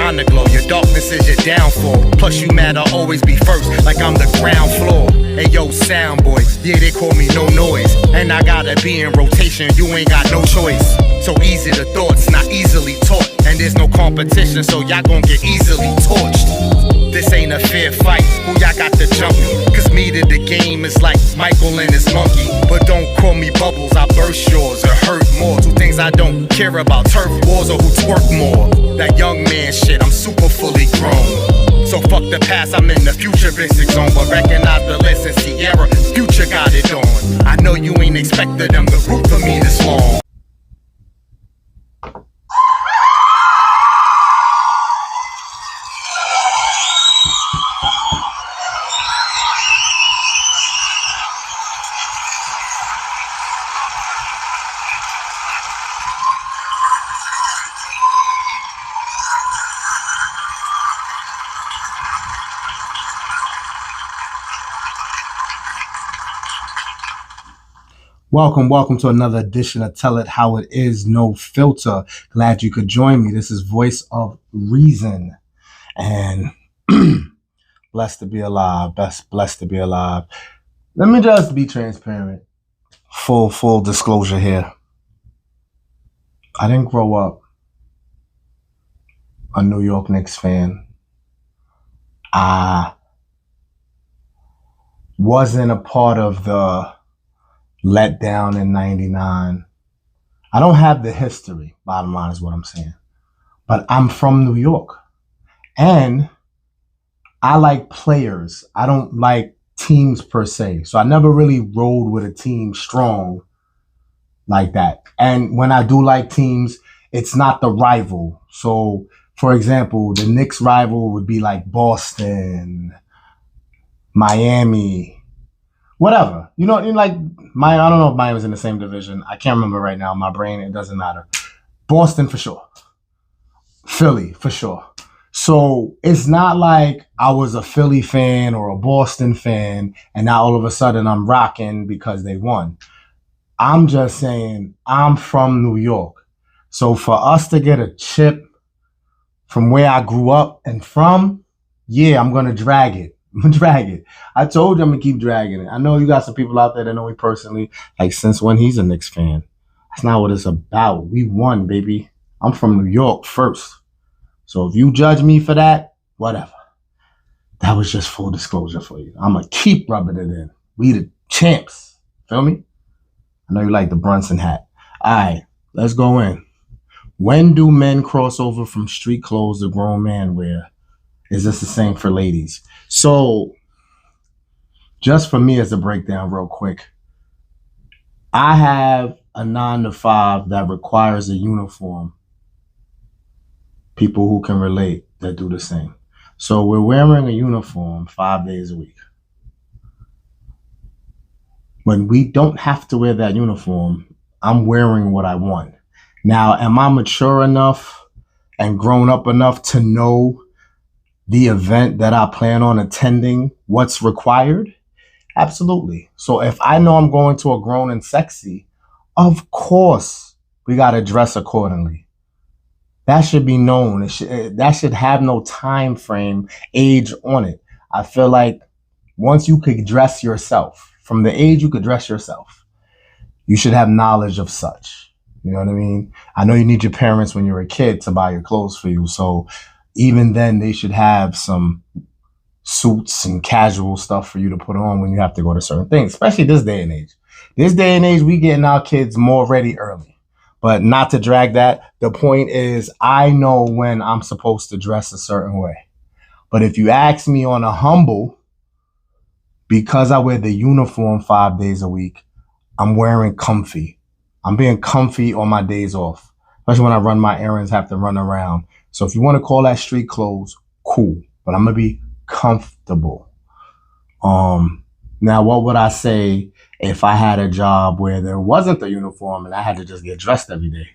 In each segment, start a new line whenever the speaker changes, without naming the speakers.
shine the glow. Your darkness is your downfall. Plus you mad I'll always be first, like I'm the ground floor. Hey yo, sound boy, yeah, they call me no noise. And I gotta be in rotation, you ain't got no choice. So easy the thoughts, not easily taught. And there's no competition, so y'all gon' get easily torched. This ain't a fair fight, who y'all got to jump me? Cause me to the game is like Michael and his monkey. But don't call me Bubbles, I burst yours or hurt more. Two things I don't care about, turf wars or who twerk more. That young man shit, I'm super fully grown. So fuck the past, I'm in the futuristic zone. But recognize the lesson, Sierra, future got it on. I know you ain't expected them to root for me this long. Welcome to another edition of Tell It How It Is, No Filter. Glad you could join me. This is Voice of Reason. And blessed to be alive. Blessed to be alive. Let me just be transparent. Full disclosure here. I didn't grow up a New York Knicks fan. I wasn't a part of the let down in 99. I don't have the history, bottom line is what I'm saying. But I'm from New York. And I like players. I don't like teams per se. So I never really rode with a team strong like that. And when I do like teams, it's not the rival. So, for example, the Knicks rival would be like Boston, Miami, whatever. You know, like I don't know if Miami's in the same division. I can't remember right now. My brain, it doesn't matter. Boston for sure. Philly for sure. So it's not like I was a Philly fan or a Boston fan and now all of a sudden I'm rocking because they won. I'm just saying I'm from New York. So for us to get a chip from where I grew up and from, yeah, I'm going to drag it. I told you I'm gonna keep dragging it. I know you got some people out there that know me personally, like since when he's a Knicks fan. That's not what it's about. We won, baby. I'm from New York first. So if you judge me for that, whatever. That was just full disclosure for you. I'm gonna keep rubbing it in. We the champs. Feel me? I know you like the Brunson hat. All right, let's go in. When do men cross over from street clothes to grown man wear? Is this the same for ladies? So, just for me as a breakdown real quick, I have a 9 to 5 that requires a uniform. People who can relate that do the same. So we're wearing a uniform 5 days a week. When we don't have to wear that uniform, I'm wearing what I want. Now, am I mature enough and grown up enough to know the event that I plan on attending, what's required? Absolutely. So if I know I'm going to a grown and sexy, of course we got to dress accordingly. That should be known. That should have no time frame, age on it. I feel like once you could dress yourself, from the age you could dress yourself, you should have knowledge of such. You know what I mean? I know you need your parents when you're a kid to buy your clothes for you. So even then, they should have some suits and casual stuff for you to put on when you have to go to certain things, especially this day and age. This day and age, we getting our kids more ready early. But not to drag that, the point is I know when I'm supposed to dress a certain way. But if you ask me on a humble, because I wear the uniform 5 days a week, I'm wearing comfy. I'm being comfy on my days off, especially when I run my errands, have to run around. So if you want to call that street clothes, cool. But I'm going to be comfortable. Now, what would I say if I had a job where there wasn't a uniform and I had to just get dressed every day?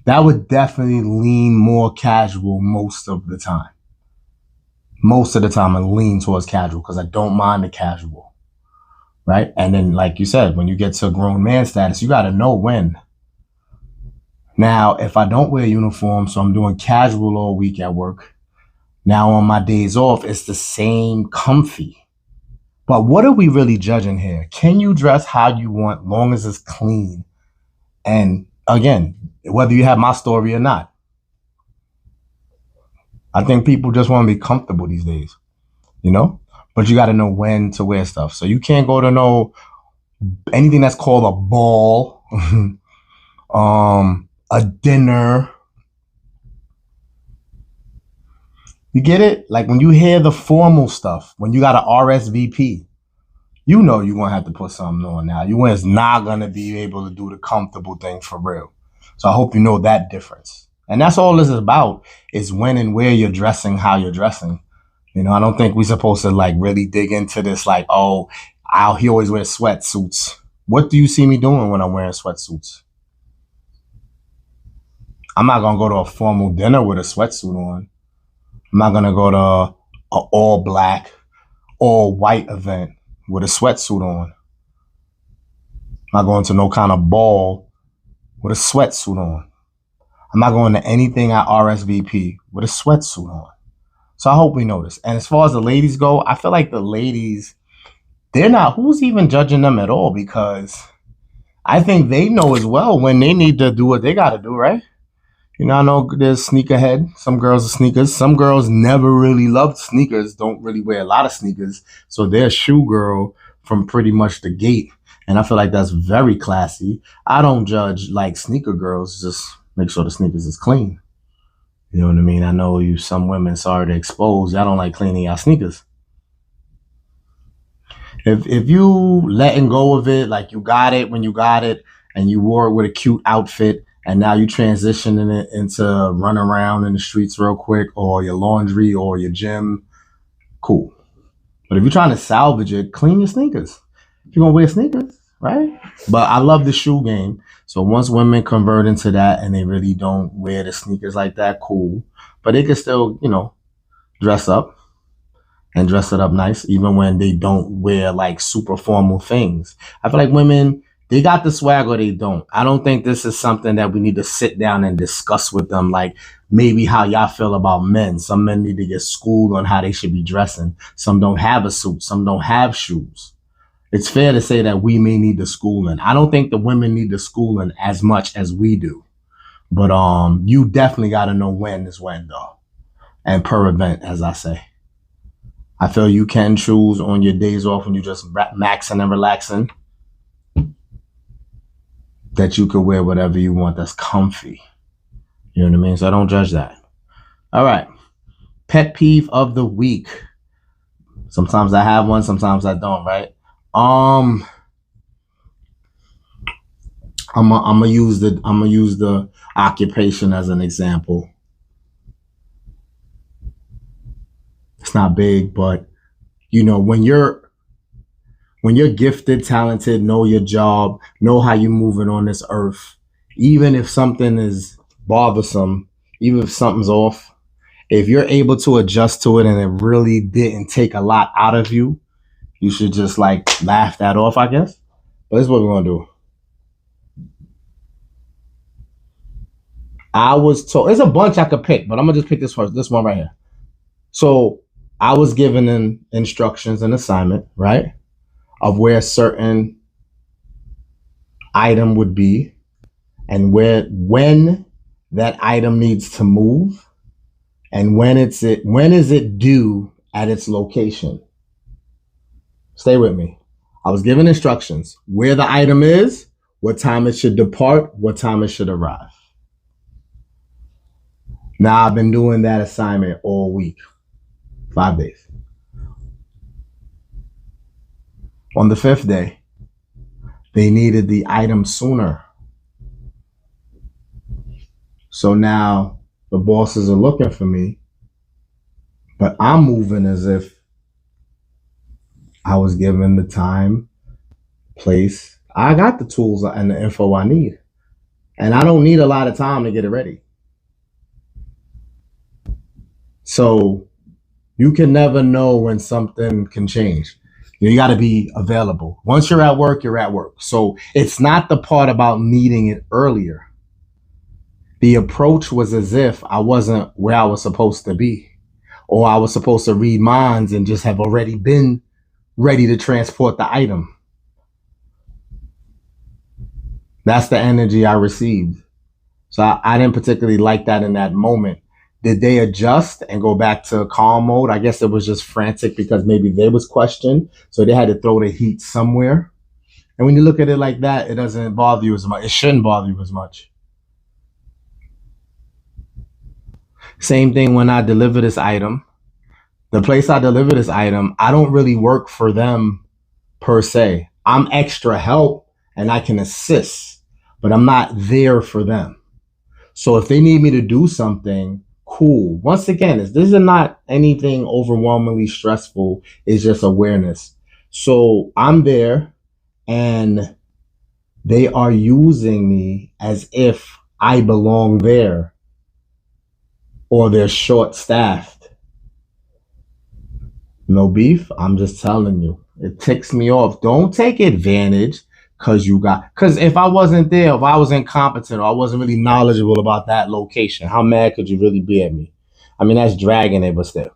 That would definitely lean more casual most of the time. Most of the time I lean towards casual because I don't mind the casual. Right? And then, like you said, when you get to grown man status, you got to know when. Now, if I don't wear a uniform, so I'm doing casual all week at work, now on my days off, it's the same comfy. But what are we really judging here? Can you dress how you want, long as it's clean? And again, whether you have my story or not, I think people just want to be comfortable these days, you know? But you got to know when to wear stuff. So you can't go to anything that's called a ball, a dinner. You get it? Like when you hear the formal stuff, when you got an RSVP, you know you're going to have to put something on now. You is not going to be able to do the comfortable thing for real. So I hope you know that difference. And that's all this is about, is when and where you're dressing, how you're dressing. You know, I don't think we're supposed to like really dig into this like, oh, he always wears sweatsuits. What do you see me doing when I'm wearing sweatsuits? I'm not going to go to a formal dinner with a sweatsuit on. I'm not going to go to an all black, all white event with a sweatsuit on. I'm not going to no kind of ball with a sweatsuit on. I'm not going to anything at RSVP with a sweatsuit on. So I hope we know this. And as far as the ladies go, I feel like the ladies, who's even judging them at all? Because I think they know as well when they need to do what they got to do, right? You know, I know there's sneakerhead. Some girls are sneakers. Some girls never really loved sneakers, don't really wear a lot of sneakers. So they're a shoe girl from pretty much the gate. And I feel like that's very classy. I don't judge like sneaker girls. Just make sure the sneakers is clean. You know what I mean? I know some women, sorry to expose, y'all don't like cleaning y'all sneakers. If you letting go of it, like you got it when you got it, and you wore it with a cute outfit, and now you transitioning it into run around in the streets real quick, or your laundry or your gym, cool. But if you're trying to salvage it, clean your sneakers. If you're gonna wear sneakers, right? But I love the shoe game. So once women convert into that and they really don't wear the sneakers like that, cool. But they can still, dress up and dress it up nice, even when they don't wear like super formal things. I feel like women, they got the swag or they don't. I don't think this is something that we need to sit down and discuss with them, like maybe how y'all feel about men. Some men need to get schooled on how they should be dressing. Some don't have a suit. Some don't have shoes. It's fair to say that we may need the schooling. I don't think the women need the schooling as much as we do. But you definitely got to know when is when, though. And per event, as I say. I feel you can choose on your days off when you just maxing and relaxing, that you could wear whatever you want that's comfy. You know what I mean? So I don't judge that. All right. Pet peeve of the week. Sometimes I have one, sometimes I don't, right? I'm gonna use the occupation as an example. It's not big, but when you're gifted, talented, know your job, know how you're moving on this earth, even if something is bothersome, even if something's off, if you're able to adjust to it and it really didn't take a lot out of you, you should just like laugh that off, I guess. But this is what we're gonna do. I was told, there's a bunch I could pick, but I'm gonna just pick this first. This one right here. So I was given instructions and assignment, right, of where a certain item would be and when that item needs to move and when is it due at its location. Stay with me. I was given instructions where the item is, what time it should depart, what time it should arrive. Now I've been doing that assignment all week, 5 days. On the 5th day, they needed the item sooner. So now the bosses are looking for me, but I'm moving as if I was given the time, place. I got the tools and the info I need. And I don't need a lot of time to get it ready. So you can never know when something can change. You got to be available. Once you're at work, you're at work. So it's not the part about needing it earlier. the approach was as if I wasn't where I was supposed to be, or I was supposed to read minds and just have already been ready to transport the item. That's the energy I received. So I didn't particularly like that in that moment. Did they adjust and go back to calm mode? I guess it was just frantic because maybe there was question. So they had to throw the heat somewhere. And when you look at it like that, it doesn't bother you as much. It shouldn't bother you as much. Same thing when I deliver this item. The place I deliver this item, I don't really work for them per se. I'm extra help and I can assist, but I'm not there for them. So if they need me to do something, cool. Once again, this is not anything overwhelmingly stressful. It's just awareness. So I'm there and they are using me as if I belong there, or they're short-staffed. No beef. I'm just telling you. It ticks me off. Don't take advantage because if I wasn't there, if I was incompetent or I wasn't really knowledgeable about that location, how mad could you really be at me? I mean, that's dragging it, but still.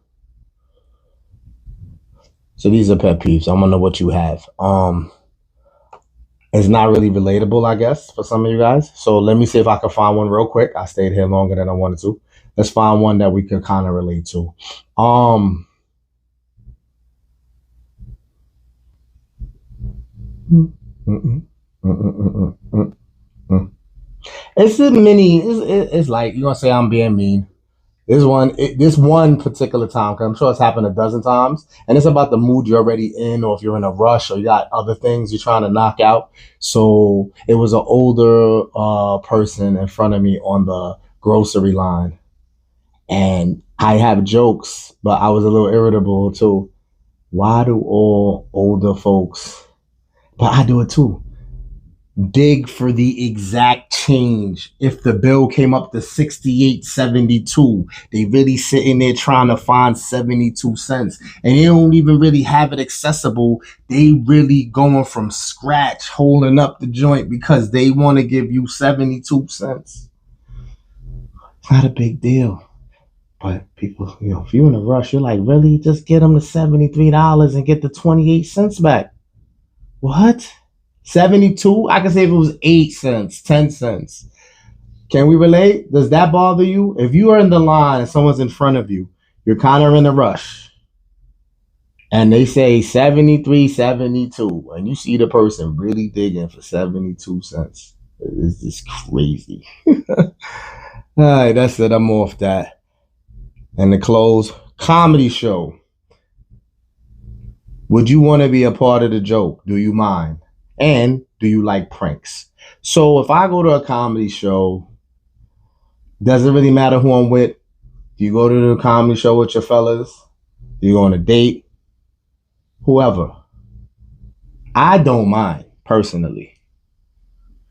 So these are pet peeves. I want to know what you have. It's not really relatable, I guess, for some of you guys. So let me see if I can find one real quick. I stayed here longer than I wanted to. Let's find one that we could kind of relate to. It's like, you're going to say I'm being mean. This one particular time, because I'm sure it's happened a dozen times, and it's about the mood you're already in, or if you're in a rush, or you got other things you're trying to knock out. So it was an older person in front of me on the grocery line, and I have jokes, but I was a little irritable too. Why do all older folks, but I do it too, dig for the exact change? If the bill came up to $68.72, they really sitting there trying to find 72 cents, and they don't even really have it accessible. They really going from scratch, holding up the joint because they want to give you 72 cents. It's not a big deal. But people, if you're in a rush, you're like, really? Just get them the $73 and get the 28 cents back. What? 72? I can say if it was 8 cents, 10 cents. Can we relate? Does that bother you? If you are in the line and someone's in front of you, you're kind of in a rush, and they say 73, 72, and you see the person really digging for 72 cents. It's just crazy. All right, that's it. I'm off that. And to close, comedy show. Would you want to be a part of the joke? Do you mind? And do you like pranks? So if I go to a comedy show, doesn't really matter who I'm with. Do you go to the comedy show with your fellas? Do you go on a date? Whoever. I don't mind, personally.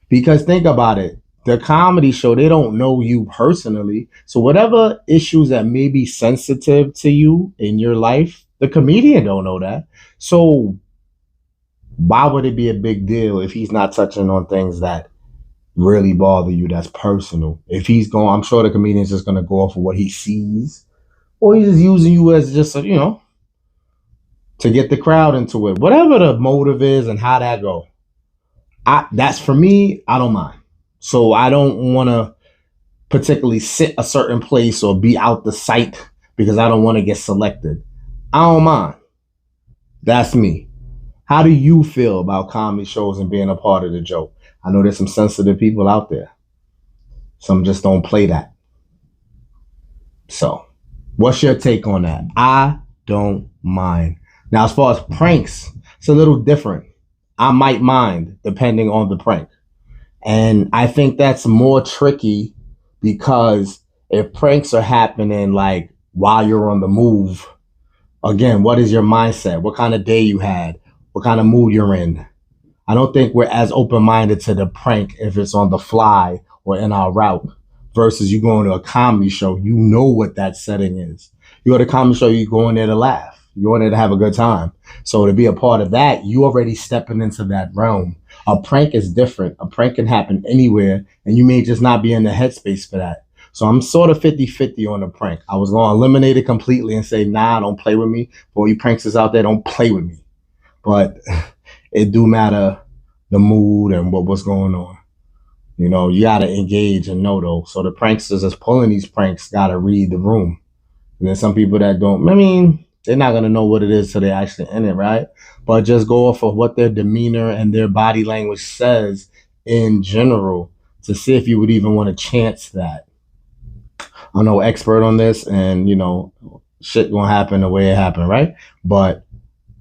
Because think about it. The comedy show, they don't know you personally. So whatever issues that may be sensitive to you in your life, the comedian don't know that. So why would it be a big deal if he's not touching on things that really bother you, that's personal? If he's going, I'm sure the comedian's just going to go off of what he sees, or he's just using you as just, to get the crowd into it. Whatever the motive is and how that go. That's for me, I don't mind. So I don't want to particularly sit a certain place or be out the sight because I don't want to get selected. I don't mind. That's me. How do you feel about comedy shows and being a part of the joke? I know there's some sensitive people out there. Some just don't play that. So what's your take on that? I don't mind. Now, as far as pranks, it's a little different. I might mind depending on the prank. And I think that's more tricky because if pranks are happening like while you're on the move, again, what is your mindset? What kind of day you had? What kind of mood you're in? I don't think we're as open-minded to the prank if it's on the fly or in our route versus you going to a comedy show. You know what that setting is. You go to a comedy show, you go in there to laugh. You go in there to have a good time. So to be a part of that, you already stepping into that realm. A prank is different. A prank can happen anywhere, and you may just not be in the headspace for that. So I'm sort of 50-50 on the prank. I was going to eliminate it completely and say, nah, don't play with me. For all you pranksters out there, don't play with me. But it do matter the mood and what's going on. You know, you got to engage and know, though. So the pranksters that's pulling these pranks got to read the room. And then some people that don't, I mean, they're not going to know what it is till they're actually in it, right? But just go off of what their demeanor and their body language says in general to see if you would even want to chance that. I'm no expert on this, and, you know, shit gonna happen the way it happened, right? But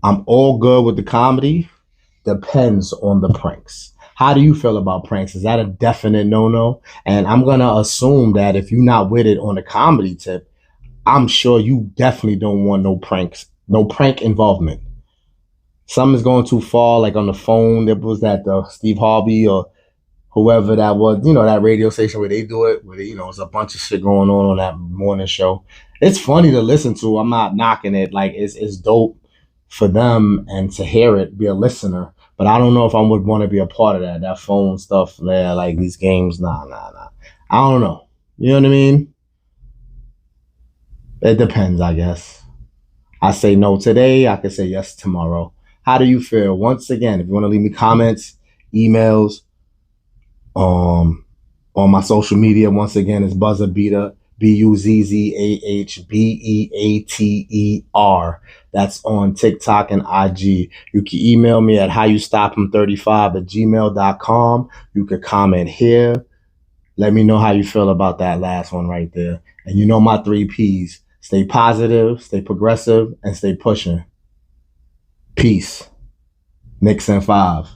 I'm all good with the comedy. Depends on the pranks. How do you feel about pranks? Is that a definite no-no? And I'm going to assume that if you're not with it on the comedy tip, I'm sure you definitely don't want no pranks, no prank involvement. Something's going too far, like on the phone. There was that Steve Harvey or whoever that was, you know, that radio station where they do it, where they, you know, it's a bunch of shit going on that morning show. It's funny to listen to. I'm not knocking it. Like, it's dope for them and to hear it, be a listener. But I don't know if I would want to be a part of that. That phone stuff there, like these games, nah. I don't know. You know what I mean? It depends, I guess. I say no today. I could say yes tomorrow. How do you feel? Once again, if you want to leave me comments, emails, on my social media, once again, it's BuzzerBeater, BuzzahBeater. That's on TikTok and IG. You can email me at howyoustop'em35@gmail.com. You could comment here. Let me know how you feel about that last one right there. And you know my 3 P's. Stay positive, stay progressive, and stay pushing. Peace. KNICKS in 5.